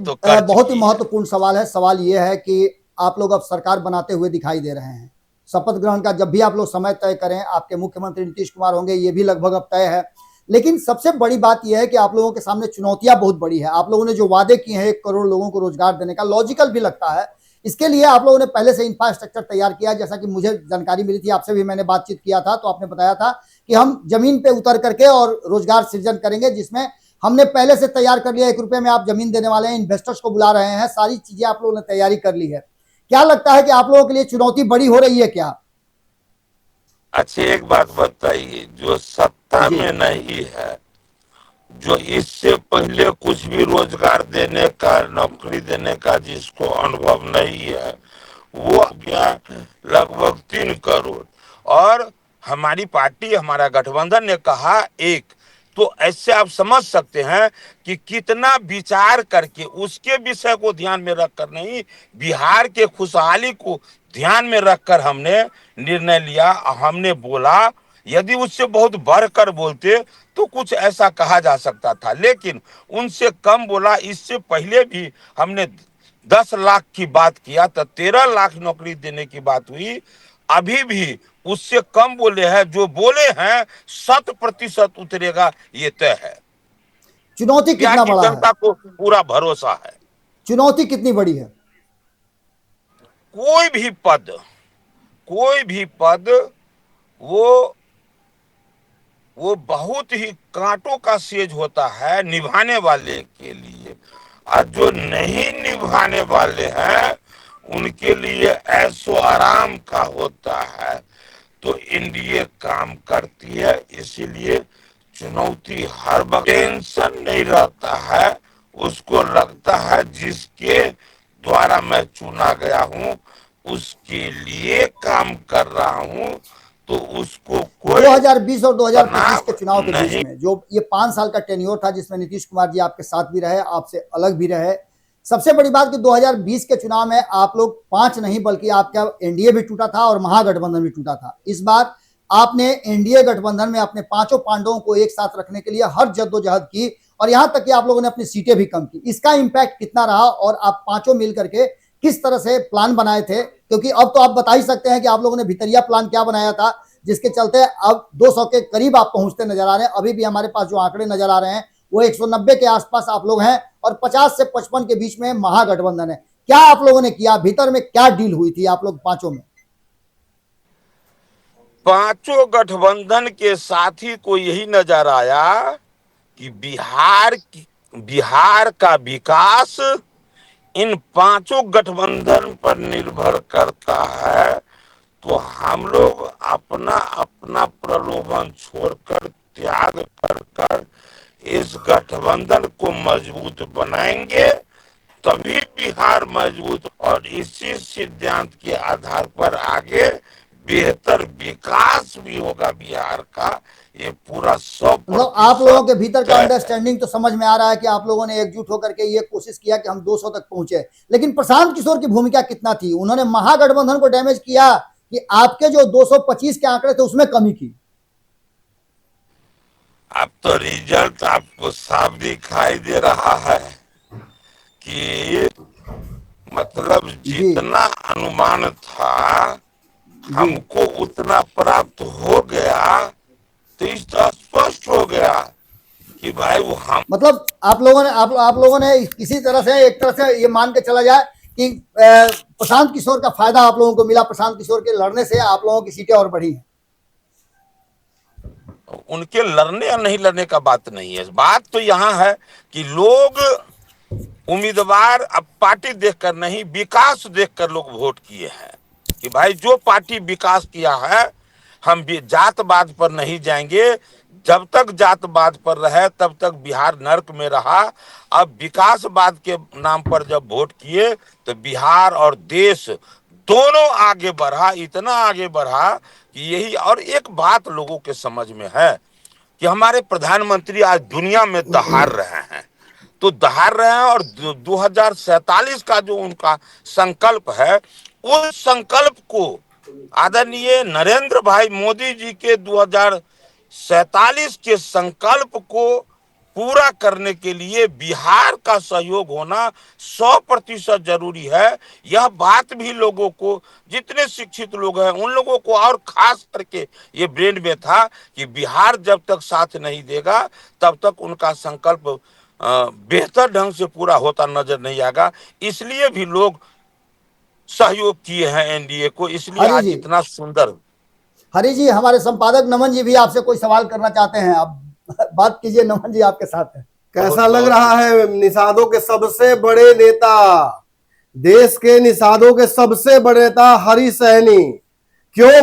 तो कर बहुत ही चुकी है। महत्वपूर्ण सवाल है। सवाल ये है कि आप लोग अब सरकार बनाते हुए दिखाई दे रहे हैं। शपथ ग्रहण का जब भी आप लोग समय तय करें, आपके मुख्यमंत्री नीतीश कुमार होंगे, ये भी लगभग अब तय है। लेकिन सबसे बड़ी बात यह है कि आप लोगों के सामने चुनौतियां बहुत बड़ी है। आप लोगों ने जो वादे किए हैं 1 करोड़ लोगों को रोजगार देने का, लॉजिकल भी लगता है। इसके लिए आप लोगों ने पहले से इंफ्रास्ट्रक्चर तैयार किया। जैसा कि मुझे जानकारी मिली थी, आपसे भी मैंने बातचीत किया था, तो आपने बताया था कि हम जमीन पे उतर करके और रोजगार सृजन करेंगे, जिसमें हमने पहले से तैयार कर लिया। 1 रुपए में आप जमीन देने वाले हैं, इन्वेस्टर्स को बुला रहे हैं, सारी चीजें आप लोगों ने तैयारी कर ली है। क्या लगता है कि आप लोगों के लिए चुनौती बड़ी हो रही है क्या? अच्छा, एक बात बताइए, जो सत्ता जी। में नहीं है, जो इससे पहले कुछ भी रोजगार देने का, नौकरी देने का जिसको अनुभव नहीं है, वो गया लगभग 3 करोड़। और हमारी पार्टी, हमारा गठबंधन ने कहा एक। तो ऐसे आप समझ सकते हैं कि कितना विचार करके, उसके विषय को ध्यान में रखकर नहीं, बिहार के खुशहाली को ध्यान में रखकर हमने निर्णय लिया। हमने बोला, यदि उससे बहुत बढ़कर बोलते तो कुछ ऐसा कहा जा सकता था, लेकिन उनसे कम बोला। इससे पहले भी हमने 10 लाख की बात किया तो 13 लाख नौकरी देने की बात हुई। अभी भी उससे कम बोले हैं। जो बोले हैं 100% उतरेगा, ये तय है। चुनौती बिहार कितना की बड़ा है? जनता को पूरा भरोसा है। चुनौती कितनी बड़ी है? कोई भी पद, कोई भी पद, वो वो बहुत ही कांटों का सेज होता है निभाने वाले के लिए। और जो नहीं निभाने वाले हैं उनके लिए ऐशो आराम का होता है। तो एनडीए काम करती है, इसीलिए चुनौती हर वक्त टेंशन नहीं रहता है। उसको लगता है जिसके द्वारा मैं चुना गया हूँ उसके लिए काम कर रहा हूँ, तो उसको कोई 2020 और 2025 के तनाव चुनाव के बीच नहीं। में जो ये 5 साल का टेन्योर था, जिसमें नीतीश कुमार जी आपके साथ भी रहे, आपसे अलग भी रहे, सबसे बड़ी बात कि 2020 के चुनाव में आप लोग 5 नहीं बल्कि आपका एनडीए भी टूटा था और महागठबंधन भी टूटा था। इस बार आपने एनडीए गठबंधन में अपने पांचों पांडवों को एक साथ रखने के लिए हर जद्दोजहद की, और यहां तक कि आप लोगों ने अपनी सीटें भी कम की। इसका इंपैक्ट कितना रहा और आप पांचों मिल करके किस तरह से प्लान बनाए थे? क्योंकि अब तो आप बता ही सकते हैं कि आप लोगों ने भितरिया प्लान क्या बनाया था, जिसके चलते अब 200 के करीब आप पहुंचते नजर आ रहे हैं। अभी भी हमारे पास जो आंकड़े नजर आ रहे हैं वो 190 के आसपास आप लोग हैं, और 50 से 55 के बीच में महागठबंधन है। क्या आप लोगों ने किया, भीतर में क्या डील हुई थी आप लोग पांचों में? पांचों गठबंधन के साथी को यही नजर आया कि बिहार का विकास इन पांचों गठबंधन पर निर्भर करता है। तो हम लोग अपना अपना प्रलोभन छोड़कर, त्याग कर कर इस गठबंधन को मजबूत बनाएंगे, तभी बिहार मजबूत। और इसी सिद्धांत के आधार पर आगे बेहतर विकास भी होगा बिहार का। ये पूरा सौ मतलब आप लोगों प्रतिशत के भीतर का तय है। अंडरस्टैंडिंग तो समझ में आ रहा है कि आप लोगों ने एकजुट होकर के ये कोशिश किया कि हम 200 तक पहुंचे। लेकिन प्रशांत किशोर की भूमिका कितना थी? उन्होंने महागठबंधन को डैमेज किया कि आपके जो 225 के आंकड़े थे उसमें कमी की? अब तो रिजल्ट आपको साफ दिखाई दे रहा है कि मतलब जी। जितना अनुमान था जी। हमको उतना प्राप्त हो गया। तो इस तो स्पष्ट हो गया कि भाई वो हम। मतलब आप लोगों ने किसी तरह से, एक तरह से ये मान के चला जाए कि प्रशांत किशोर का फायदा आप लोगों को मिला। प्रशांत किशोर के लड़ने से आप लोगों की सीटें और बढ़ी हैं। उनके लड़ने या नहीं लड़ने का बात नहीं है। बात तो यहाँ है कि लोग उम्मीदवार अब पार्टी देखकर नहीं, विकास देखकर लोग वोट किए हैं कि भाई जो पार्टी विकास किया है, हम भी जातवाद पर नहीं जाएंगे। जब तक जातवाद पर रहे तब तक बिहार नर्क में रहा। अब विकासवाद के नाम पर जब वोट किए तो बिहार और देश दोनों आगे बढ़ा, इतना आगे बढ़ा कि यही। और एक बात लोगों के समझ में है कि हमारे प्रधानमंत्री आज दुनिया में दहाड़ रहे हैं, तो दहाड़ रहे हैं। और 2047 का जो उनका संकल्प है, उस संकल्प को आदरणीय नरेंद्र भाई मोदी जी के 2047 के संकल्प को पूरा करने के लिए बिहार का सहयोग होना 100% जरूरी है। यह बात भी लोगों को, जितने शिक्षित लोग हैं उन लोगों को, और खास करके ये ब्रेन में था कि बिहार जब तक साथ नहीं देगा तब तक उनका संकल्प बेहतर ढंग से पूरा होता नजर नहीं आएगा। इसलिए भी लोग सहयोग किए हैं एनडीए को, इसलिए हरी आज जी, इतना सुंदर। हरी जी, हमारे संपादक नमन जी भी आपसे कोई सवाल करना चाहते हैं, आप बात कीजिए। नमन जी आपके साथ है। कैसा लग रहा है निषादों के सबसे बड़े नेता, देश के निषादों के सबसे बड़े नेता हरी सहनी क्यों